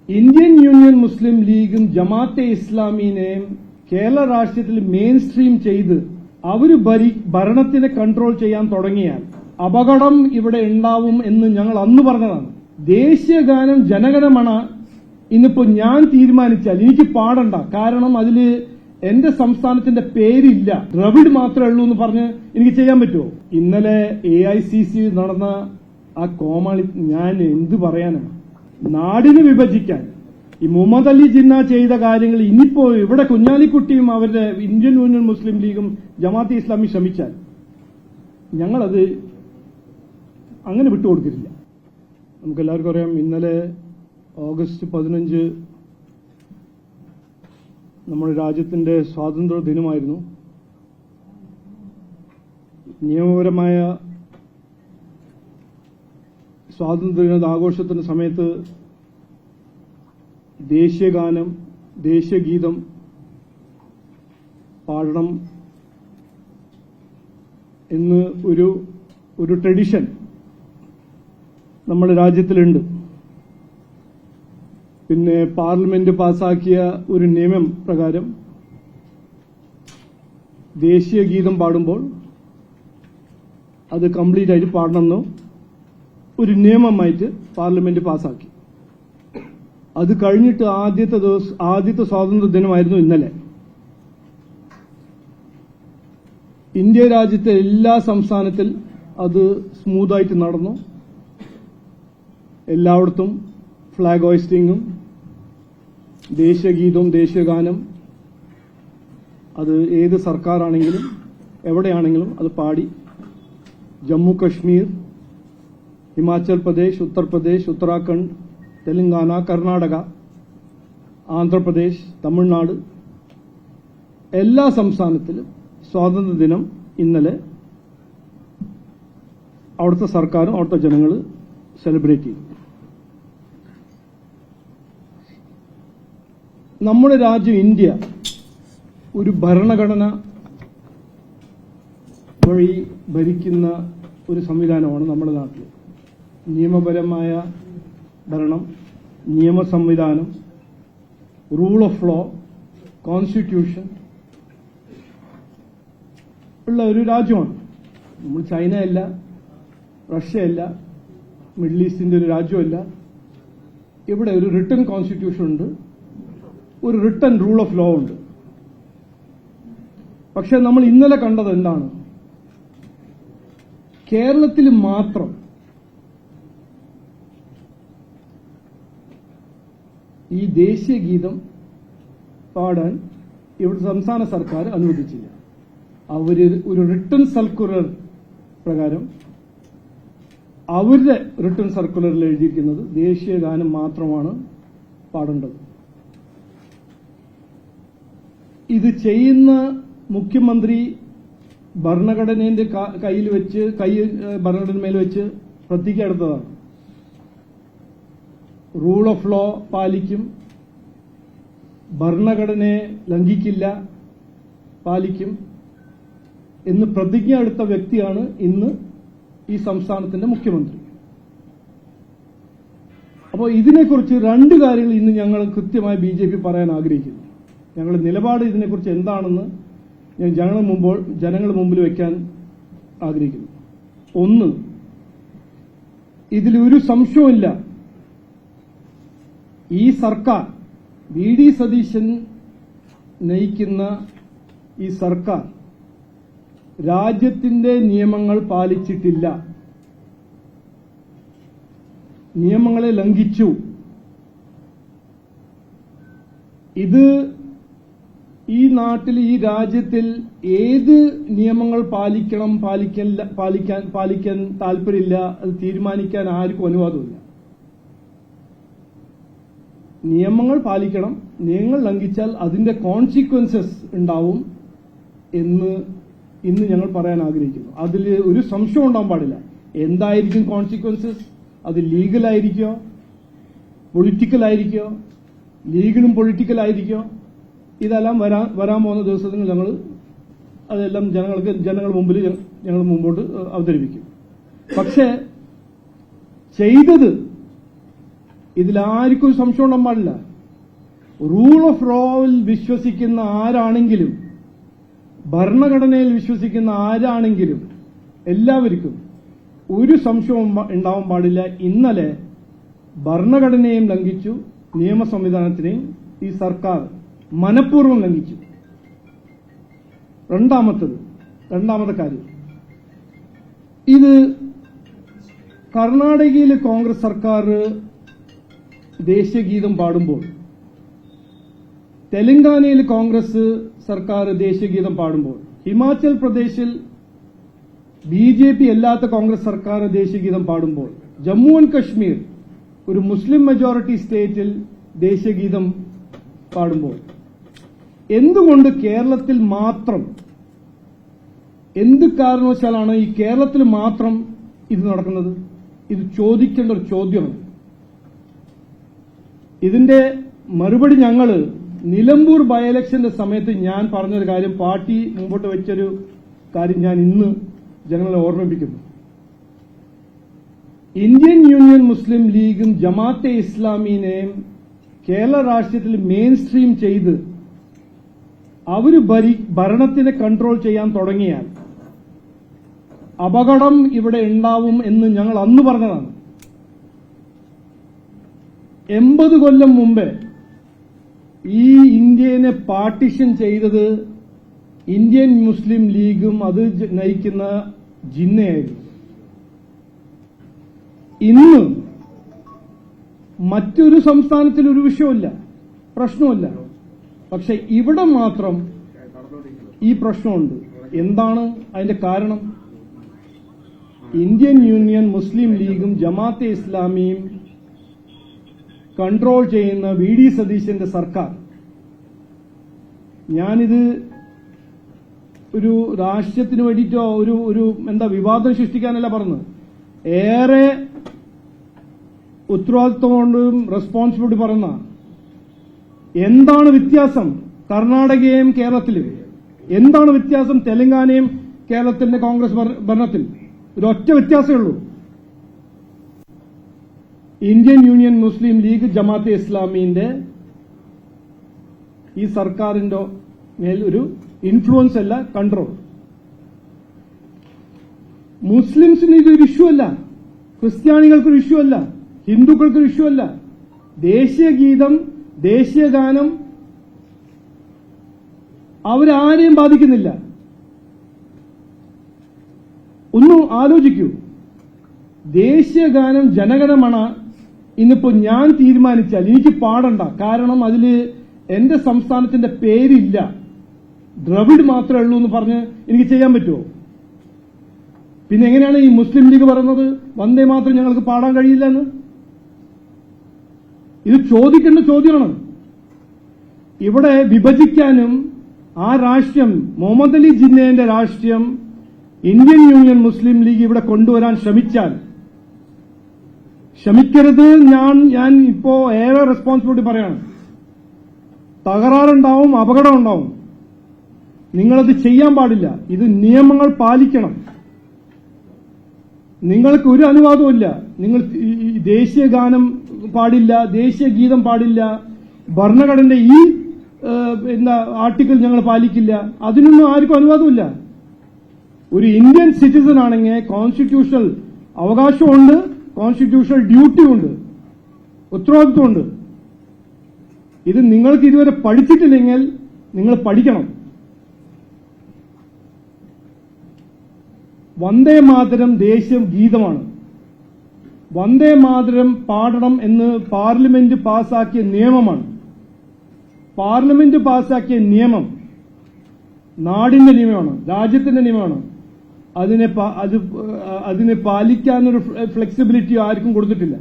Indian union മുസ്ലിം ലീഗും ജമാഅത്തെ ഇസ്ലാമിനെയും കേരള രാഷ്ട്രീയത്തിൽ main stream ചെയ്ത് അവര് ഭരണത്തിനെ കൺട്രോൾ ചെയ്യാൻ തുടങ്ങിയാൽ അപകടം ഇവിടെ ഉണ്ടാവും എന്ന് ഞങ്ങൾ അന്ന് പറഞ്ഞതാണ്. ദേശീയ ഗാനം ജനഗണമന ഇന്നിപ്പോ ഞാൻ തീരുമാനിച്ചാൽ എനിക്ക് പാടണ്ട, കാരണം അതില് എന്റെ സംസ്ഥാനത്തിന്റെ പേരില്ല, ദ്രവിഡ് മാത്രമേ ഉള്ളൂ എന്ന് പറഞ്ഞ് എനിക്ക് ചെയ്യാൻ പറ്റുമോ? ഇന്നലെ AICC നടന്ന ആ കോമാളി ഞാൻ എന്ത് പറയാനാണ്? നാടിനെ വിഭജിക്കാൻ ഈ മുഹമ്മദ് അലി ജിന്ന ചെയ്ത കാര്യങ്ങൾ ഇനിയിപ്പോ ഇവിടെ കുഞ്ഞാലിക്കുട്ടിയും അവരുടെ ഇന്ത്യൻ യൂണിയൻ മുസ്ലിം ലീഗും ജമാഅത്തെ ഇസ്ലാമി ശ്രമിച്ചാൽ ഞങ്ങളത് അങ്ങനെ വിട്ടുകൊടുക്കില്ല. നമുക്കെല്ലാവർക്കും അറിയാം, ഇന്നലെ ഓഗസ്റ്റ് 15 നമ്മുടെ രാജ്യത്തിന്റെ സ്വാതന്ത്ര്യ ദിനമായിരുന്നു. നിയമപരമായ സ്വാതന്ത്ര്യ ആഘോഷത്തിന്റെ സമയത്ത് ദേശീയഗാനം, ദേശീയഗീതം പാടണം എന്ന് ഒരു ട്രഡീഷൻ നമ്മുടെ രാജ്യത്തിലുണ്ട്. പിന്നെ പാർലമെന്റ് പാസാക്കിയ ഒരു നിയമം പ്രകാരം ദേശീയ ഗീതം പാടുമ്പോൾ അത് കംപ്ലീറ്റ് ആയിട്ട് പാടണമെന്നോ ഒരു നിയമമായിട്ട് പാർലമെന്റ് പാസാക്കി. അത് കഴിഞ്ഞിട്ട് ആദ്യത്തെ സ്വാതന്ത്ര്യ ദിനമായിരുന്നു ഇന്നലെ. ഇന്ത്യ രാജ്യത്തെ എല്ലാ സംസ്ഥാനത്തിൽ അത് സ്മൂത്തായിട്ട് നടന്നു. എല്ലായിടത്തും ഫ്ലാഗ് ഹോയിസ്റ്റിംഗും ദേശീയഗീതവും ദേശീയഗാനം അത് ഏത് സർക്കാരാണെങ്കിലും എവിടെയാണെങ്കിലും അത് പാടി. ജമ്മു കശ്മീർ, ഹിമാചൽ പ്രദേശ്, ഉത്തർപ്രദേശ്, ഉത്തരാഖണ്ഡ്, തെലങ്കാന, കർണാടക, ആന്ധ്രാപ്രദേശ്, തമിഴ്നാട് എല്ലാ സംസ്ഥാനത്തിലും സ്വാതന്ത്ര്യദിനം ഇന്നലെ അവിടുത്തെ സർക്കാരും അവിടുത്തെ ജനങ്ങൾ സെലിബ്രേറ്റ് ചെയ്തു. നമ്മുടെ രാജ്യം ഇന്ത്യ ഒരു ഭരണഘടന വഴി ഭരിക്കുന്ന ഒരു സംവിധാനമാണ് നമ്മുടെ നാട്ടിൽ. നിയമപരമായ ഭരണം, നിയമ സംവിധാനം, റൂൾ ഓഫ് ലോ, കോൺസ്റ്റിറ്റ്യൂഷൻ ഉള്ള ഒരു രാജ്യമാണ്. നമ്മൾ ചൈനയല്ല, റഷ്യയല്ല, മിഡിൽ ഈസ്റ്റിന്റെ ഒരു രാജ്യമല്ല. ഇവിടെ ഒരു റിട്ടൺ കോൺസ്റ്റിറ്റ്യൂഷൻ ഉണ്ട്, ഒരു റിട്ടൺ റൂൾ ഓഫ് ലോ ഉണ്ട്. പക്ഷെ നമ്മൾ ഇന്നലെ കണ്ടത് എന്താണ്? കേരളത്തിൽ മാത്രം ഈ ദേശീയ ഗീതം പാടാൻ ഇവിടുത്തെ സംസ്ഥാന സർക്കാർ അനുവദിച്ചില്ല. അവര് ഒരു റിട്ടൺ സർക്കുലർ പ്രകാരം അവരുടെ റിട്ടൺ സർക്കുലറിൽ എഴുതിയിരിക്കുന്നത് ദേശീയ ഗാനം മാത്രമാണ് പാടേണ്ടത്. ഇത് ചെയ്യുന്ന മുഖ്യമന്ത്രി ഭരണഘടനയുടെ ഭരണഘടനമേൽ വെച്ച് പ്രതിജ്ഞ എടുത്തതാണ്. റൂൾ ഓഫ് ലോ പാലിക്കും, ഭരണഘടനയെ ലംഘിക്കില്ല, പാലിക്കും എന്ന് പ്രതിജ്ഞ എടുത്ത വ്യക്തിയാണ് ഇന്ന് ഈ സംസ്ഥാനത്തിന്റെ മുഖ്യമന്ത്രി. അപ്പോൾ ഇതിനെക്കുറിച്ച് രണ്ട് കാര്യങ്ങൾ ഇന്ന് ഞങ്ങൾ കൃത്യമായി BJP പറയാൻ ആഗ്രഹിക്കുന്നു. ഞങ്ങളുടെ നിലപാട് ഇതിനെക്കുറിച്ച് എന്താണെന്ന് ഞാൻ ജനങ്ങളുടെ മുമ്പിൽ വയ്ക്കാൻ ആഗ്രഹിക്കുന്നു. ഒന്ന്, ഇതിലൊരു സംശയവുമില്ല, ഈ സർക്കാർ, VD സതീശൻ നയിക്കുന്ന ഈ സർക്കാർ രാജ്യത്തിന്റെ നിയമങ്ങൾ പാലിച്ചിട്ടില്ല, നിയമങ്ങളെ ലംഘിച്ചു. ഇത് ഈ നാട്ടിൽ, ഈ രാജ്യത്തിൽ ഏത് നിയമങ്ങൾ പാലിക്കാൻ താല്പര്യമില്ല, അത് തീരുമാനിക്കാൻ ആർക്കും അനുവാദമില്ല. നിയമങ്ങൾ പാലിക്കണം, നിയമങ്ങൾ ലംഘിച്ചാൽ അതിന്റെ കോൺസിക്വൻസസ് ഉണ്ടാവും എന്ന് ഇന്ന് ഞങ്ങൾ പറയാൻ ആഗ്രഹിക്കുന്നു. അതിൽ ഒരു സംശയം ഉണ്ടാവാൻ പാടില്ല. എന്തായിരിക്കും കോൺസിക്വൻസസ്? അത് ലീഗലായിരിക്കോ, പൊളിറ്റിക്കലായിരിക്കോ, ലീഗലും പൊളിറ്റിക്കലായിരിക്കോ? ഇതെല്ലാം വരാൻ പോകുന്ന ദിവസത്തിൽ ഞങ്ങൾ അതെല്ലാം ജനങ്ങളുടെ മുമ്പിൽ ഞങ്ങൾ മുമ്പോട്ട് അവതരിപ്പിക്കും. പക്ഷേ ചെയ്തത് ഇതിലാർക്കും ഒരു സംശയം ഉണ്ടാകാൻ പാടില്ല. റൂൾ ഓഫ് ലോയിൽ വിശ്വസിക്കുന്ന ആരാണെങ്കിലും, ഭരണഘടനയിൽ വിശ്വസിക്കുന്ന ആരാണെങ്കിലും എല്ലാവർക്കും ഒരു സംശയവും ഉണ്ടാവാൻ പാടില്ല. ഇന്നലെ ഭരണഘടനയും ലംഘിച്ചു, നിയമ സംവിധാനത്തിനെയും ഈ സർക്കാർ മനഃപൂർവ്വം ലംഘിച്ചു. രണ്ടാമത്തെ കാര്യം, ഇത് കർണാടകയിൽ കോൺഗ്രസ് സർക്കാർ ദേശീയഗീതം പാടുമ്പോൾ, തെലങ്കാനയിൽ കോൺഗ്രസ് സർക്കാർ ദേശീയഗീതം പാടുമ്പോൾ, ഹിമാചൽ പ്രദേശിൽ BJP അല്ലാത്ത കോൺഗ്രസ് സർക്കാർ ദേശീയഗീതം പാടുമ്പോൾ, ജമ്മു ആൻഡ് കശ്മീർ ഒരു മുസ്ലിം മെജോറിറ്റി സ്റ്റേറ്റിൽ ദേശീയഗീതം പാടുമ്പോൾ, എന്തുകൊണ്ട് കേരളത്തിൽ മാത്രം, എന്ത് കാരണവശാലാണ് ഈ കേരളത്തിൽ മാത്രം ഇത് നടക്കുന്നത്? ഇത് ചോദിക്കേണ്ട ഒരു ചോദ്യമാണ്. ഇതിന്റെ മറുപടി ഞങ്ങൾ നിലമ്പൂർ ബൈ ഇലക്ഷന്റെ സമയത്ത് ഞാൻ പറഞ്ഞൊരു കാര്യം, പാർട്ടി മുമ്പോട്ട് വെച്ചൊരു കാര്യം ഞാൻ ഇന്ന് ജനങ്ങളെ ഓർമ്മിപ്പിക്കുന്നു. ഇന്ത്യൻ യൂണിയൻ മുസ്ലിം ലീഗും ജമാഅത്തെ ഇസ്ലാമിനെയും കേരള രാഷ്ട്രീയത്തിൽ മെയിൻ സ്ട്രീം ചെയ്ത് അവർ ഭരണത്തിനെ കൺട്രോൾ ചെയ്യാൻ തുടങ്ങിയാൽ അപകടം ഇവിടെ ഉണ്ടാവും എന്ന് ഞങ്ങൾ അന്ന് പറഞ്ഞതാണ്. 80 കൊല്ലം മുമ്പേ ഈ ഇന്ത്യനെ പാർട്ടിഷൻ ചെയ്തത് ഇന്ത്യൻ മുസ്ലിം ലീഗും അത് നയിക്കുന്ന ജിന്നയായിരുന്നു. ഇന്ന് മറ്റൊരു സംസ്ഥാനത്തിൽ ഒരു വിഷയമില്ല, പ്രശ്നമില്ല. പക്ഷെ ഇവിടെ മാത്രം ഈ പ്രശ്നമുണ്ട്. എന്താണ് അതിന്റെ കാരണം? ഇന്ത്യൻ യൂണിയൻ മുസ്ലിം ലീഗും ജമാഅത്തെ ഇസ്ലാമിയും കൺട്രോൾ ചെയ്യുന്ന VD സതീശന്റെ സർക്കാർ. ഞാനിത് ഒരു രാഷ്ട്രീയത്തിന് വേണ്ടിയിട്ടോ ഒരു വിവാദം സൃഷ്ടിക്കാനല്ല പറഞ്ഞത്. ഏറെ ഉത്തരവാദിത്വം കൊണ്ടും റെസ്പോൺസിബിലിറ്റി പറയുന്ന, എന്താണ് വ്യത്യാസം കർണാടകയും കേരളത്തിലും, എന്താണ് വ്യത്യാസം തെലങ്കാനയും കേരളത്തിന്റെ കോൺഗ്രസ് ഭരണത്തിൽ? ഒരൊറ്റ വ്യത്യാസമേ ഉള്ളൂ. ഇന്ത്യൻ യൂണിയൻ മുസ്ലിം ലീഗ് ജമാഅത്തെ ഇസ്ലാമിന്റെ ഈ സർക്കാരിന്റെ മേൽ ഒരു ഇൻഫ്ലുവൻസ് അല്ല, കൺട്രോൾ. മുസ്ലിംസിന് ഇതൊരു ഇഷ്യൂ അല്ല, ക്രിസ്ത്യാനികൾക്കൊരു ഇഷ്യൂ അല്ല, ഹിന്ദുക്കൾക്കൊരു ഇഷ്യൂ അല്ല. ദേശീയ ഗീതം, ദേശീയ ഗാനം അവരാരെയും ബാധിക്കുന്നില്ല. ഒന്ന് ആലോചിക്കൂ, ദേശീയ ഗാനം ജനഗണമന ഇന്നിപ്പോ ഞാൻ തീരുമാനിച്ചാൽ എനിക്ക് പാടണ്ട, കാരണം അതിൽ എന്റെ സംസ്ഥാനത്തിന്റെ പേരില്ല, ദ്രവിഡ് മാത്രമേ ഉള്ളൂ എന്ന് പറഞ്ഞ് എനിക്ക് ചെയ്യാൻ പറ്റുമോ? പിന്നെ എങ്ങനെയാണ് ഈ മുസ്ലിം ലീഗ് പറയുന്നത് വന്ദേ മാത്രം ഞങ്ങൾക്ക് പാടാൻ കഴിയില്ല എന്ന്? ഇത് ചോദിക്കേണ്ട ചോദ്യമാണ്. ഇവിടെ വിഭജിക്കാനും ആ രാഷ്ട്രീയം, മുഹമ്മദ് അലി ജിന്നയുടെ രാഷ്ട്രീയം ഇന്ത്യൻ യൂണിയൻ മുസ്ലിം ലീഗ് ഇവിടെ കൊണ്ടുവരാൻ ശ്രമിക്കരുത്. ഞാൻ ഇപ്പോ ഏറെ റെസ്പോൺസിബിലിറ്റി പറയാണ്. തകരാറുണ്ടാവും, അപകടം ഉണ്ടാവും. നിങ്ങളത് ചെയ്യാൻ പാടില്ല. ഇത് നിയമങ്ങൾ പാലിക്കണം. നിങ്ങൾക്ക് ഒരു അനുവാദവുമില്ല. നിങ്ങൾ ദേശീയ ഗാനം പാടില്ല, ദേശീയ ഗീതം പാടില്ല, ഭരണഘടനയുടെ ഈ ആർട്ടിക്കിൾ ഞങ്ങൾ പാലിക്കില്ല, അതിനൊന്നും ആർക്കും അനുവാദമില്ല. ഒരു ഇന്ത്യൻ സിറ്റിസൺ ആണെങ്കിൽ കോൺസ്റ്റിറ്റ്യൂഷണൽ അവകാശമുണ്ട്, കോൺസ്റ്റിറ്റ്യൂഷണൽ ഡ്യൂട്ടിയുണ്ട്, ഉത്തരവാദിത്വമുണ്ട്. ഇത് നിങ്ങൾക്ക് ഇതുവരെ പഠിച്ചിട്ടില്ലെങ്കിൽ നിങ്ങൾ പഠിക്കണം. വന്ദേ മാതരം ദേശീയ ഗീതമാണ്. വന്ദേ മാതരം പാടണം എന്ന് പാർലമെന്റ് പാസാക്കിയ നിയമമാണ്. പാർലമെന്റ് പാസാക്കിയ നിയമം നാടിന്റെ നിയമമാണ്, രാജ്യത്തിന്റെ നിയമമാണ്. അതിനെ പാലിക്കാനൊരു ഫ്ലെക്സിബിലിറ്റി ആർക്കും കൊടുത്തിട്ടില്ല.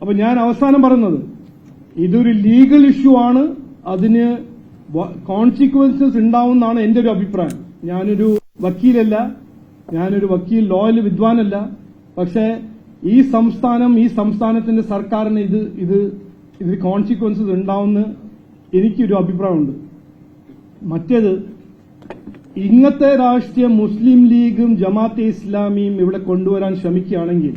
അപ്പൊ ഞാൻ അവസാനം പറയുന്നത്, ഇതൊരു ലീഗൽ ഇഷ്യൂ ആണ്, അതിന് കോൺസിക്വൻസസ് ഉണ്ടാവുമെന്നാണ് എന്റെ ഒരു അഭിപ്രായം. ഞാനൊരു വക്കീലല്ല, ഞാനൊരു വക്കീൽ ലോയിൽ വിദ്വാനല്ല. പക്ഷേ ഈ സംസ്ഥാനത്തിന്റെ സർക്കാരിന് ഇത് കോൺസിക്വൻസസ് ഉണ്ടാവുമെന്ന് എനിക്കൊരു അഭിപ്രായമുണ്ട്. മറ്റേത്, ഇങ്ങനത്തെ രാഷ്ട്രീയം മുസ്ലിം ലീഗും ജമാഅത്തെ ഇസ്ലാമിയും ഇവിടെ കൊണ്ടുവരാൻ ശ്രമിക്കുകയാണെങ്കിൽ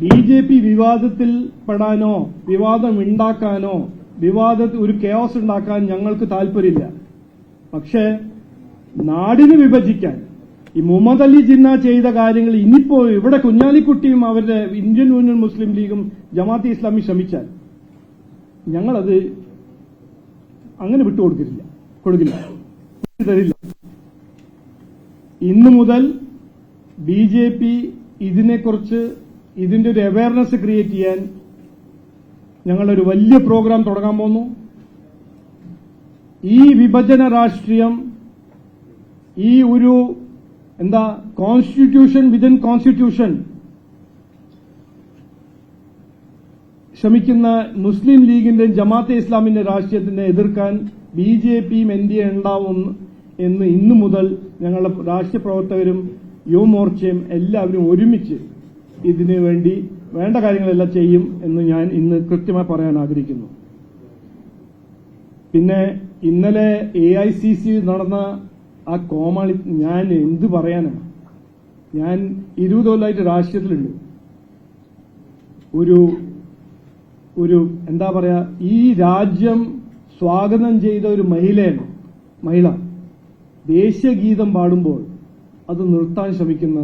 BJP വിവാദത്തിൽ പെടാനോ വിവാദം ഉണ്ടാക്കാനോ ഒരു കെയോസ് ഉണ്ടാക്കാൻ ഞങ്ങൾക്ക് താല്പര്യമില്ല. പക്ഷേ നാടിനെ വിഭജിക്കാൻ ഈ മുഹമ്മദ് അലി ജിന്ന ചെയ്ത കാര്യങ്ങൾ ഇനിയിപ്പോ ഇവിടെ കുഞ്ഞാലിക്കുട്ടിയും അവരുടെ ഇന്ത്യൻ യൂണിയൻ മുസ്ലിം ലീഗും ജമാഅത്തെ ഇസ്ലാമി ശ്രമിച്ചാൽ ഞങ്ങളത് അങ്ങനെ കൊടുക്കില്ല തരില്ല. ഇന്നു മുതൽ BJP ഇതിനെക്കുറിച്ച് ഇതിന്റെ ഒരു അവയർനെസ് ക്രിയേറ്റ് ചെയ്യാൻ ഞങ്ങളൊരു വലിയ പ്രോഗ്രാം തുടങ്ങാൻ പോകുന്നു. ഈ വിഭജന രാഷ്ട്രീയം, ഈ ഒരു കോൺസ്റ്റിറ്റ്യൂഷൻ വിതിൻ കോൺസ്റ്റിറ്റ്യൂഷൻ ശ്രമിക്കുന്ന മുസ്ലിം ലീഗിന്റെയും ജമാഅത്തെ ഇസ്ലാമിന്റെ രാഷ്ട്രീയത്തിനെ എതിർക്കാൻ BJPയും NDA ഉണ്ടാവും എന്ന് ഇന്നു മുതൽ ഞങ്ങളുടെ രാഷ്ട്രീയ പ്രവർത്തകരും യുവമോർച്ചയും എല്ലാവരും ഒരുമിച്ച് ഇതിനു വേണ്ടി വേണ്ട കാര്യങ്ങളെല്ലാം ചെയ്യും എന്ന് ഞാൻ ഇന്ന് കൃത്യമായി പറയാൻ ആഗ്രഹിക്കുന്നു. പിന്നെ ഇന്നലെ AICC നടന്ന ആ കോമാളി ഞാൻ എന്ത് പറയാനാണ്? ഞാൻ 20 കൊല്ലമായിട്ട് രാഷ്ട്രീയത്തിലുണ്ട്. ഒരു എന്താ പറയാ, ഈ രാജ്യം സ്വാഗതം ചെയ്ത ഒരു മഹിള ദേശീയഗീതം പാടുമ്പോൾ അത് നിർത്താൻ ശ്രമിക്കുന്ന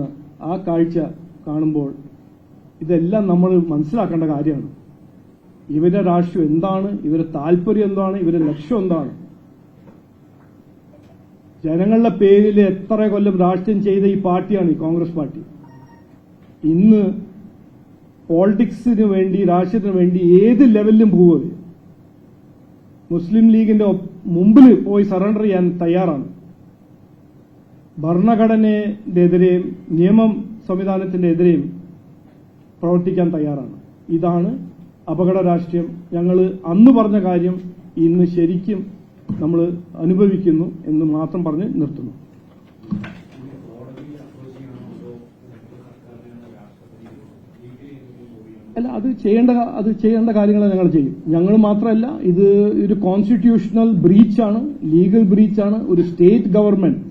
ആ കാഴ്ച കാണുമ്പോൾ ഇതെല്ലാം നമ്മൾ മനസ്സിലാക്കേണ്ട കാര്യമാണ്. ഇവരുടെ രാഷ്ട്രീയം എന്താണ്, ഇവരുടെ താല്പര്യം എന്താണ്, ഇവരുടെ ലക്ഷ്യം എന്താണ്? ജനങ്ങളുടെ പേരിൽ എത്ര കൊല്ലം രാഷ്ട്രീയം ചെയ്ത ഈ പാർട്ടിയാണ് ഈ കോൺഗ്രസ് പാർട്ടി. ഇന്ന് പോളിറ്റിക്സിന് വേണ്ടി, രാഷ്ട്രീയത്തിന് വേണ്ടി ഏത് ലെവലിലും പോവുക. മുസ്ലിം ലീഗിന്റെ മുമ്പിൽ പോയി സറണ്ടർ ചെയ്യാൻ തയ്യാറാണ്. ഭരണഘടനയെതിരെയും നിയമം സംവിധാനത്തിന്റെ എതിരെയും പ്രവർത്തിക്കാൻ തയ്യാറാണ്. ഇതാണ് അപകട രാഷ്ട്രീയം. ഞങ്ങൾ അന്ന് പറഞ്ഞ കാര്യം ഇന്ന് ശരിക്കും നമ്മൾ അനുഭവിക്കുന്നു എന്ന് മാത്രം പറഞ്ഞ് നിർത്തുന്നു. അല്ല, അത് ചെയ്യേണ്ട കാര്യങ്ങൾ ഞങ്ങൾ ചെയ്യും. ഞങ്ങൾ മാത്രമല്ല, ഇത് ഒരു കോൺസ്റ്റിറ്റ്യൂഷണൽ ബ്രീച്ചാണ്, ലീഗൽ ബ്രീച്ചാണ്. ഒരു സ്റ്റേറ്റ് ഗവൺമെന്റ്,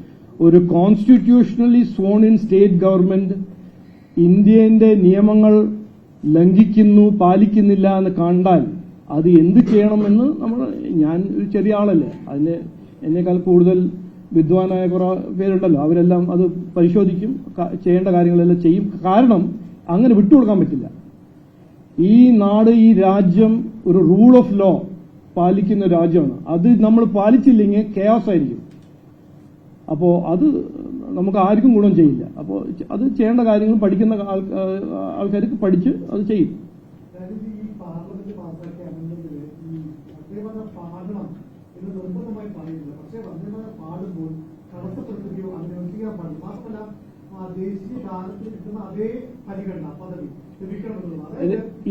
ഒരു constitutionally sworn in state government ഇന്ത്യന്റെ നിയമങ്ങൾ ലംഘിക്കുന്നു, പാലിക്കുന്നില്ല എന്ന് കണ്ടാൽ അത് എന്ത് ചെയ്യണമെന്ന് ഞാൻ ഒരു ചെറിയ ആളല്ലേ, അതിന് എന്നേക്കാൾ കൂടുതൽ വിദ്വാനായ കുറെ പേരുണ്ടല്ലോ, അവരെല്ലാം അത് പരിശോധിക്കും, ചെയ്യേണ്ട കാര്യങ്ങളെല്ലാം ചെയ്യും. കാരണം അങ്ങനെ വിട്ടുകൊടുക്കാൻ പറ്റില്ല. ഈ നാട്, ഈ രാജ്യം ഒരു റൂൾ ഓഫ് ലോ പാലിക്കുന്ന രാജ്യമാണ്. അത് നമ്മൾ പാലിച്ചില്ലെങ്കിൽ കെയോസ് ആയിരിക്കും. അപ്പോ അത് നമുക്ക് ആർക്കും ഗുണം ചെയ്യില്ല. അപ്പോൾ അത് ചെയ്യേണ്ട കാര്യങ്ങൾ പഠിക്കുന്ന ആൾക്കാർക്ക് പഠിച്ച് അത് ചെയ്യും.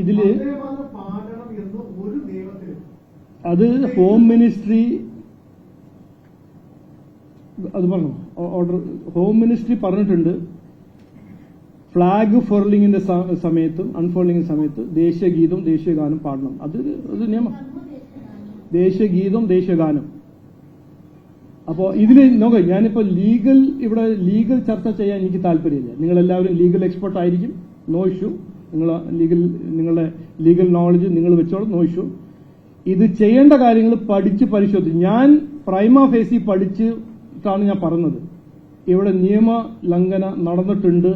ഇതില് അത് ഹോം മിനിസ്ട്രി പറഞ്ഞു, ഓർഡർ ഹോം മിനിസ്ട്രി പറഞ്ഞിട്ടുണ്ട്. ഫ്ളാഗ് ഫർലിങ്ങിന്റെ സമയത്തും അൺഫോൾഡിങ്ങിന്റെ സമയത്ത് ദേശീയഗീതം ദേശീയഗാനം പാടണം. അത് നിയമം. ദേശീയഗീതം ദേശീയഗാനം. അപ്പോ ഇതിന് നോക്കാം. ഞാനിപ്പോ ഇവിടെ ലീഗൽ ചർച്ച ചെയ്യാൻ എനിക്ക് താല്പര്യമില്ല. നിങ്ങളെല്ലാവരും ലീഗൽ എക്സ്പെർട്ട് ആയിരിക്കും, നോ ഇഷ്യൂ. നിങ്ങളുടെ ലീഗൽ നോളജ് നിങ്ങൾ വെച്ചോളൂ, നോ ഇഷ്യൂ. ഇത് ചെയ്യേണ്ട കാര്യങ്ങൾ പഠിച്ച് പരിശോധിച്ച്, ഞാൻ പ്രൈമ ഫേസി പഠിച്ചിട്ടാണ് ഞാൻ പറഞ്ഞത്. ഇവിടെ നിയമ ലംഘന നടന്നിട്ടുണ്ട്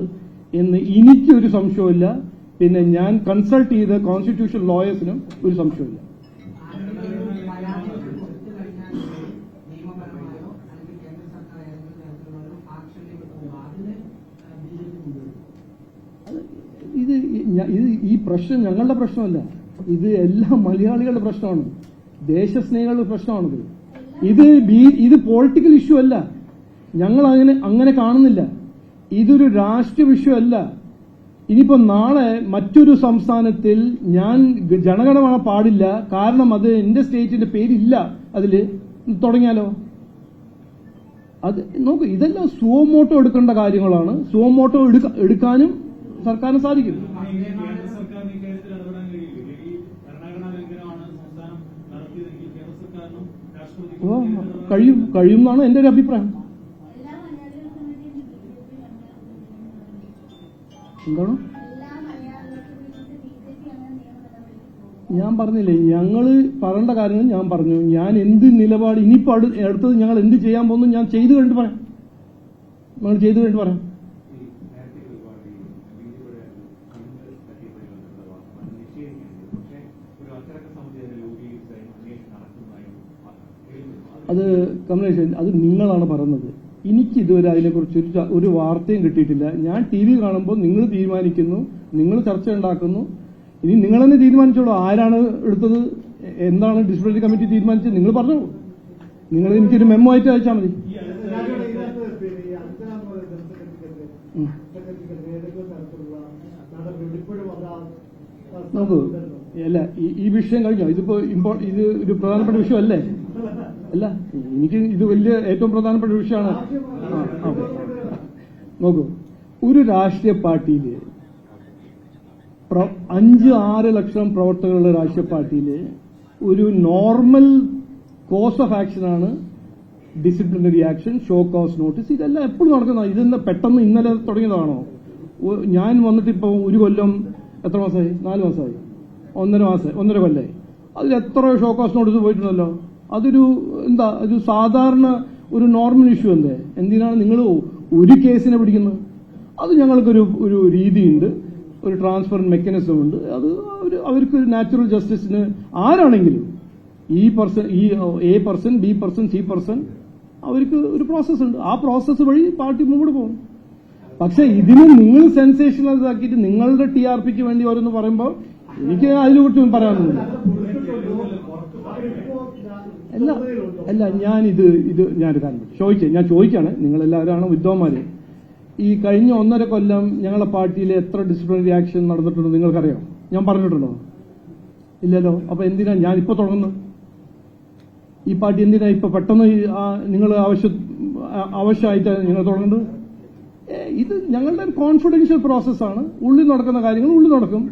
എന്ന് എനിക്കൊരു സംശയമില്ല. പിന്നെ ഞാൻ കൺസൾട്ട് ചെയ്ത കോൺസ്റ്റിറ്റ്യൂഷൻ ലോയേഴ്സിനും ഒരു സംശയമില്ല. ഈ പ്രശ്നം ഞങ്ങളുടെ പ്രശ്നമല്ല, ഇത് എല്ലാ മലയാളികളുടെ പ്രശ്നമാണ്, ദേശസ്നേഹികളുടെ പ്രശ്നമാണിത്. ഇത് പൊളിറ്റിക്കൽ ഇഷ്യൂ അല്ല. ഞങ്ങൾ അങ്ങനെ കാണുന്നില്ല. ഇതൊരു രാഷ്ട്രീയ വിഷയമല്ല. ഇനിയിപ്പോ നാളെ മറ്റൊരു സംസ്ഥാനത്തിൽ ഞാൻ ജനഗണമന പാടില്ല, കാരണം അത് എന്റെ സ്റ്റേറ്റിന്റെ പേരില്ല അതില്, തുടങ്ങിയാലോ? അത് നോക്ക്, ഇതെല്ലാം സുവമോട്ടോ എടുക്കേണ്ട കാര്യങ്ങളാണ്. സുവമോട്ടോ എടുക്കാനും സർക്കാരിന് സാധിക്കും. കഴിയും എന്നാണ് എന്റെ ഒരു അഭിപ്രായം. എന്താണ്? ഞാൻ പറഞ്ഞില്ലേ, ഞങ്ങൾ പറയേണ്ട കാര്യങ്ങൾ ഞാൻ പറഞ്ഞു. ഞാൻ എന്ത് നിലപാട് ഇനിയിപ്പോ അടുത്തത് ഞങ്ങൾ എന്ത് ചെയ്യാൻ പോകുന്നു ഞാൻ ചെയ്തു കഴിഞ്ഞിട്ട് പറയാം. ഞങ്ങൾ ചെയ്തു കഴിഞ്ഞിട്ട് പറയാം. അത് കമലേഷൻ, അത് നിങ്ങളാണ് പറയുന്നത്. എനിക്ക് ഇതുവരെ അതിനെക്കുറിച്ച് ഒരു വാർത്തയും കിട്ടിയിട്ടില്ല. ഞാൻ TV കാണുമ്പോൾ നിങ്ങൾ തീരുമാനിക്കുന്നു, നിങ്ങൾ ചർച്ച ഉണ്ടാക്കുന്നു. ഇനി നിങ്ങൾ തന്നെ തീരുമാനിച്ചോളൂ ആരാണ് എടുത്തത്, എന്താണ് ഡിസിപ്ലിനറി കമ്മിറ്റി തീരുമാനിച്ചത്, നിങ്ങൾ പറഞ്ഞോളൂ. നിങ്ങൾ എനിക്കൊരു മെമ്മോ ആയിട്ട് അയച്ചാൽ മതി. നോക്കൂ, അല്ല ഈ വിഷയം കഴിഞ്ഞോ? ഇതിപ്പോ ഇത് ഒരു പ്രധാനപ്പെട്ട വിഷയമല്ലേ? അല്ല, എനിക്ക് ഇത് വലിയ ഏറ്റവും പ്രധാനപ്പെട്ട വിഷയമാണ്. നോക്കൂ, ഒരു രാഷ്ട്രീയ പാർട്ടിയില് 5-6 ലക്ഷം പ്രവർത്തകരുള്ള രാഷ്ട്രീയ പാർട്ടിയില് ഒരു നോർമൽ കോഴ്സ് ഓഫ് ആക്ഷനാണ് disciplinary action, show cause notice. ഇതെല്ലാം എപ്പോഴും നടക്കുന്നതാണ്. ഇതെന്താ പെട്ടെന്ന് ഇന്നലെ തുടങ്ങിയതാണോ? ഞാൻ വന്നിട്ട് ഇപ്പൊ ഒരു കൊല്ലം എത്ര മാസമായി? 4 മാസമായി, 1.5 കൊല്ലമായി. അതിൽ എത്ര ഷോ കോസ് നോട്ടീസ് പോയിട്ടുണ്ടല്ലോ. അതൊരു എന്താ, ഒരു സാധാരണ ഒരു നോർമൽ ഇഷ്യൂ അല്ലേ? എന്തിനാണ് നിങ്ങൾ ഒരു കേസിനെ പിടിക്കുന്നത്? അത് ഞങ്ങൾക്കൊരു രീതിയുണ്ട്, ഒരു ട്രാൻസ്ഫർ മെക്കാനിസം ഉണ്ട്. അത് അവർക്ക് നാച്ചുറൽ ജസ്റ്റിസിന് ആരാണെങ്കിലും A person, B person, C person, അവർക്ക് ഒരു പ്രോസസ് ഉണ്ട്. ആ പ്രോസസ്സ് വഴി പാർട്ടി മുമ്പോട്ട് പോകും. പക്ഷെ ഇതിന് നിങ്ങൾ സെൻസേഷണലൈസ് ആക്കിയിട്ട് നിങ്ങളുടെ TRPക്ക് വേണ്ടി ഓരോന്ന് പറയുമ്പോൾ എനിക്ക് അതിനെക്കുറിച്ച് പറയാനൊന്നുമില്ല. അല്ല ഞാനൊരു കാര്യം ഞാൻ ചോദിക്കാണ്, നിങ്ങളെല്ലാവരും വിദ്വാന്മാര്. ഈ കഴിഞ്ഞ 1.5 കൊല്ലം ഞങ്ങളുടെ പാർട്ടിയിൽ എത്ര ഡിസിപ്ലിനറി ആക്ഷൻ നടന്നിട്ടുണ്ടോ നിങ്ങൾക്കറിയാം? ഞാൻ പറഞ്ഞിട്ടുണ്ടോ? ഇല്ലല്ലോ. അപ്പൊ എന്തിനാ ഞാൻ ഇപ്പൊ തുടങ്ങുന്നത്? ഈ പാർട്ടി എന്തിനാ ഇപ്പൊ പെട്ടെന്ന് നിങ്ങൾ ആവശ്യമായിട്ട് നിങ്ങൾ തുടങ്ങുന്നത്? ഇത് ഞങ്ങളുടെ ഒരു കോൺഫിഡൻഷ്യൽ പ്രോസസ്സാണ്. ഉള്ളിൽ നടക്കുന്ന കാര്യങ്ങൾ ഉള്ളിൽ നടക്കും.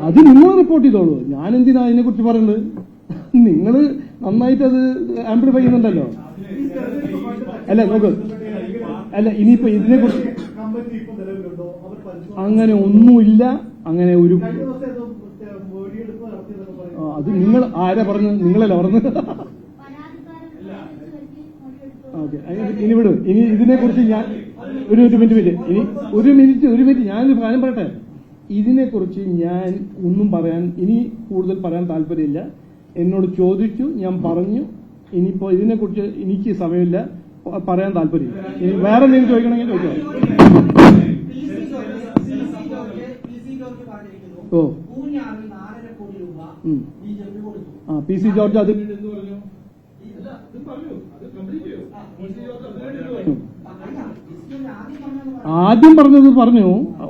അത് നിങ്ങൾ റിപ്പോർട്ട് ചെയ്തോളൂ. ഞാൻ എന്തിനാ അതിനെക്കുറിച്ച് പറയുന്നത്? നിങ്ങൾ നന്നായിട്ട് അത് ആംപ്ലിഫൈ ചെയ്യുന്നുണ്ടല്ലോ. അല്ല നോക്ക്, അല്ല ഇനിയിപ്പോ ഇതിനെക്കുറിച്ച് അങ്ങനെ ഒന്നുമില്ല. അങ്ങനെ ഒരു അത് നിങ്ങൾ ആരാ പറഞ്ഞു? നിങ്ങളല്ല പറഞ്ഞത്. ഓക്കെ, ഇനി വിടും. ഇനി ഇതിനെക്കുറിച്ച് ഞാൻ ഒരു മിനിറ്റ് ഞാനൊരു കാര്യം പറയട്ടെ. ഇതിനെക്കുറിച്ച് ഞാൻ ഒന്നും ഇനി കൂടുതൽ പറയാൻ താല്പര്യമില്ല. എന്നോട് ചോദിച്ചു, ഞാൻ പറഞ്ഞു. ഇനിയിപ്പോ ഇതിനെക്കുറിച്ച് എനിക്ക് സമയമില്ല, പറയാൻ താല്പര്യമില്ല. ഇനി വേറെ എന്തെങ്കിലും ചോദിക്കണമെങ്കിൽ ചോദിക്കാം. ഓ PC ജോർജ് അത് ആദ്യം പറഞ്ഞത് പറഞ്ഞു.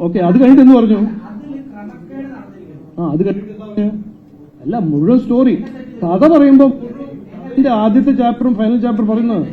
ഓക്കെ, അത് കഴിഞ്ഞിട്ട് എന്ത് പറഞ്ഞു? അത് കഴിഞ്ഞിട്ട് അല്ല, മുഴുവൻ സ്റ്റോറി കഥ പറയുമ്പോ ആദ്യത്തെ ചാപ്റ്ററും ഫൈനൽ ചാപ്റ്റർ പറയുന്നത്